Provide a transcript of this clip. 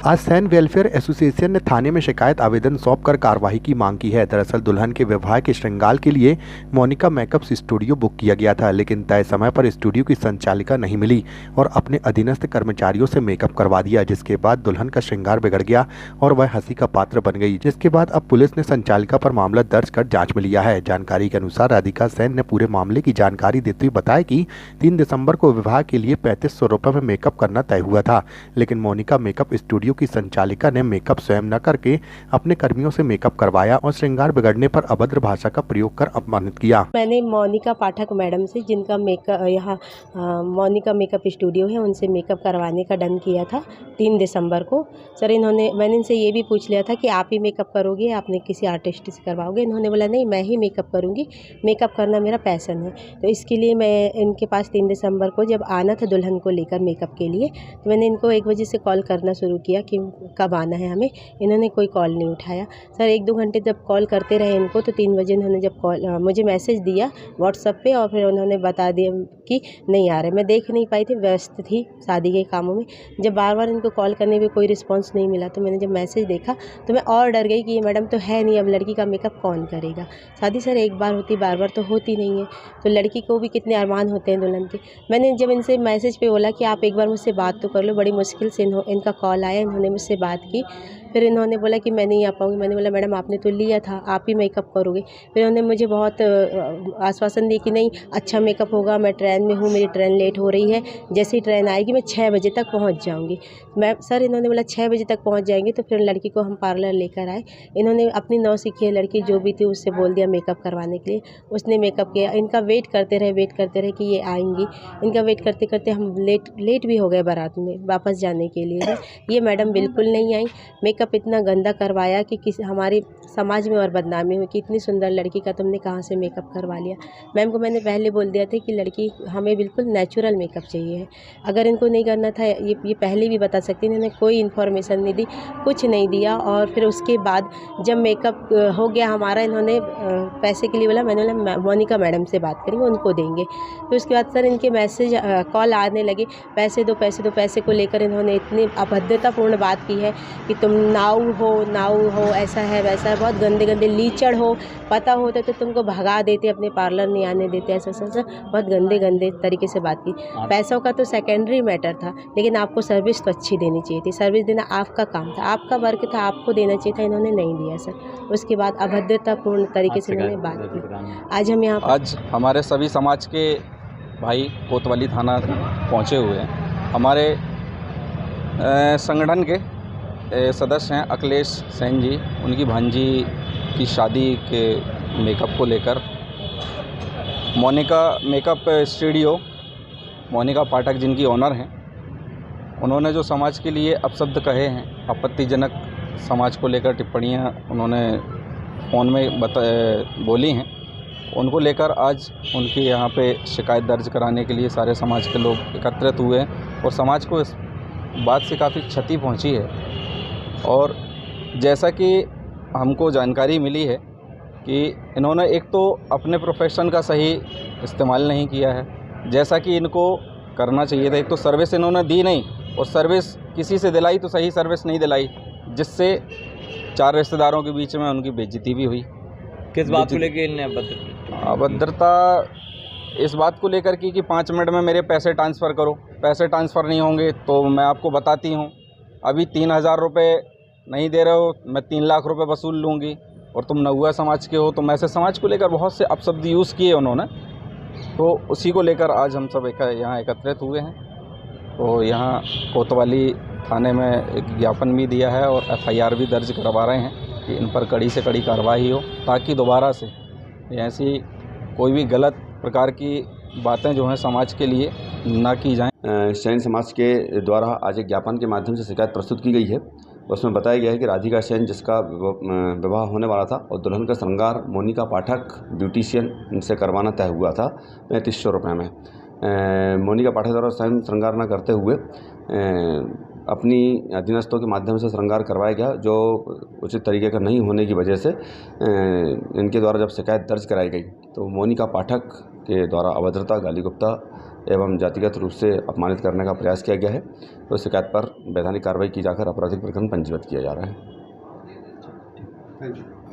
आज San welfare association ने थाने में शिकायत आवेदन सौंपकर कार्रवाई की मांग की है। दरअसल दुल्हन के विवाह के श्रृंगार के लिए मोनिका मेकअप स्टूडियो बुक किया गया था, लेकिन तय समय पर स्टूडियो की संचालिका नहीं मिली और अपने अधीनस्थ कर्मचारियों से मेकअप करवा दिया, जिसके बाद दुल्हन का श्रृंगार बिगड़ गया और वह हंसी का पात्र बन गई। जिसके बाद अब पुलिस ने संचालिका पर मामला दर्ज कर जाँच में लिया है। जानकारी के अनुसार राधिका सेन ने पूरे मामले की जानकारी देते हुए बताया कि 3 दिसंबर को विवाह के लिए 3500 रुपये में मेकअप करना तय हुआ था, लेकिन मोनिका मेकअप स्टूडियो की संचालिका ने मेकअप स्वयं न करके अपने कर्मियों से मेकअप करवाया और श्रृंगार बिगड़ने पर अभद्र भाषा का प्रयोग कर अपमानित किया। मैंने मोनिका पाठक मैडम से, जिनका मेकअप यहाँ मोनिका मेकअप स्टूडियो है, उनसे मेकअप करवाने का डन किया था 3 दिसंबर को। सर मैंने इनसे ये भी पूछ लिया था कि आप ही मेकअप करोगे, आपने किसी आर्टिस्ट से करवाओगे? इन्होंने बोला नहीं, मैं ही मेकअप करूँगी, मेकअप करना मेरा पैशन है। तो इसके लिए मैं इनके पास 3 दिसंबर को जब आना था दुल्हन को लेकर मेकअप के लिए, तो मैंने इनको 1 बजे से कॉल करना शुरू किया कि कब आना है हमें। इन्होंने कोई कॉल नहीं उठाया। सर 1-2 घंटे जब कॉल करते रहे इनको, तो 3 बजे इन्होंने जब मुझे मैसेज दिया व्हाट्सएप पे और फिर उन्होंने बता दिया कि नहीं आ रहे। मैं देख नहीं पाई थी, व्यस्त थी शादी के कामों में। जब बार-बार इनको कॉल करने पे कोई रिस्पॉन्स नहीं मिला, तो मैंने जब मैसेज देखा तो मैं और डर गई कि ये मैडम तो है नहीं, अब लड़की का मेकअप कौन करेगा। शादी सर एक बार होती, बार-बार तो होती नहीं है। तो लड़की को भी कितने अरमान होते हैं दुल्हन के। मैंने जब इनसे मैसेज पे बोला कि आप एक बार मुझसे बात तो कर लो, बड़ी मुश्किल से इनका कॉल आया, इन्होंने मुझसे बात की। फिर इन्होंने बोला कि मैं नहीं आ पाऊँगी। मैंने बोला मैडम आपने तो लिया था, आप ही मेकअप करोगे। फिर उन्होंने मुझे बहुत आश्वासन दिया कि नहीं, अच्छा मेकअप होगा, मैं ट्रेन में हूँ, मेरी ट्रेन लेट हो रही है, जैसे ही ट्रेन आएगी मैं 6 बजे तक पहुँच जाऊँगी। सर इन्होंने बोला 6 बजे तक पहुँच जाएंगे। तो फिर लड़की को हम पार्लर लेकर आए। इन्होंने अपनी नौसिखिया लड़की जो भी थी उससे बोल दिया मेकअप करवाने के लिए। उसने मेकअप किया। इनका वेट करते रहे कि ये आएंगी। इनका वेट करते करते हम लेट भी हो गए बारात में वापस जाने के लिए। ये मैडम बिल्कुल नहीं आई। मेकअप इतना गंदा करवाया कि किसी हमारे समाज में और बदनामी हुई कि इतनी सुंदर लड़की का तुमने कहाँ से मेकअप करवा लिया। मैम को मैंने पहले बोल दिया था कि लड़की हमें बिल्कुल नेचुरल मेकअप चाहिए है। अगर इनको नहीं करना था, ये पहले भी बता सकती, इन्होंने कोई इन्फॉर्मेशन नहीं दी, कुछ नहीं दिया। और फिर उसके बाद जब मेकअप हो गया हमारा, इन्होंने पैसे के लिए बोला। मैंने बोला मोनिका मैडम से बात करेंगे, उनको देंगे। तो उसके बाद सर इनके मैसेज कॉल आने लगे, पैसे दो पैसे दो। पैसे को लेकर इन्होंने इतनी अभद्रतापूर्ण बात की है कि तुम नाऊ हो, ऐसा है वैसा है, बहुत गंदे गंदे लीचड़ हो, पता होता तो तुमको भगा देते, अपने पार्लर नहीं आने देते, ऐसा बहुत गंदे तरीके से बात की। पैसों का तो सेकेंडरी मैटर था, लेकिन आपको सर्विस तो अच्छी देनी चाहिए थी। सर्विस देना आपका काम था, आपका वर्क था, आपको देना चाहिए था, इन्होंने नहीं दिया सर। उसके बाद अभद्रतापूर्ण तरीके से इन्होंने बात की। आज हम यहाँ आज हमारे सभी समाज के भाई कोतवाली थाना पहुँचे हुए हैं। हमारे संगठन के सदस्य हैं अखिलेश सेन जी, उनकी भांजी की शादी के मेकअप को लेकर मोनिका मेकअप स्टूडियो, मोनिका पाठक जिनकी ओनर हैं, उन्होंने जो समाज के लिए अपशब्द कहे हैं, आपत्तिजनक समाज को लेकर टिप्पणियां उन्होंने फ़ोन में बोली हैं, उनको लेकर आज उनके यहाँ पे शिकायत दर्ज कराने के लिए सारे समाज के लोग एकत्रित हुए हैं और समाज को इस बात से काफ़ी क्षति पहुँची है। और जैसा कि हमको जानकारी मिली है कि इन्होंने एक तो अपने प्रोफेशन का सही इस्तेमाल नहीं किया है, जैसा कि इनको करना चाहिए था। एक तो सर्विस इन्होंने दी नहीं, और सर्विस किसी से दिलाई तो सही सर्विस नहीं दिलाई, जिससे 4 रिश्तेदारों के बीच में उनकी बेइज्जती भी हुई। किस बात को लेकर अभद्रता इस बात को लेकर कि 5 मिनट में मेरे पैसे ट्रांसफ़र करो, पैसे ट्रांसफ़र नहीं होंगे तो मैं आपको बताती हूँ, अभी 3000 रुपये नहीं दे रहे हो, मैं 3 लाख रुपए वसूल लूँगी, और तुम नौआ समाज के हो। तो मैं ऐसे समाज को लेकर बहुत से अपशब्द यूज़ किए उन्होंने। तो उसी को लेकर आज हम सब यहाँ एकत्रित हुए हैं। तो यहाँ कोतवाली थाने में एक ज्ञापन भी दिया है और FIR भी दर्ज करवा रहे हैं कि इन पर कड़ी से कड़ी कार्रवाई हो, ताकि दोबारा से ऐसी कोई भी गलत प्रकार की बातें जो हैं समाज के लिए ना की जाएं। सेन समाज के द्वारा आज एक ज्ञापन के माध्यम से शिकायत प्रस्तुत की गई है। उसमें बताया गया है कि राधिका सेन, जिसका विवाह होने वाला था और दुल्हन का श्रृंगार मोनिका पाठक ब्यूटिशियन से करवाना तय हुआ था 3500 रुपये में, मोनिका पाठक द्वारा स्वयं श्रृंगार न करते हुए अपनी अधीनस्थों के माध्यम से श्रृंगार करवाया गया, जो उचित तरीके का नहीं होने की वजह से इनके द्वारा जब शिकायत दर्ज कराई गई तो मोनिका पाठक के द्वारा अभद्रता, गाली गुप्ता एवं जातिगत रूप से अपमानित करने का प्रयास किया गया है। तो शिकायत पर वैधानिक कार्रवाई की जाकर आपराधिक प्रकरण पंजीबद्ध किया जा रहा है। Thank you.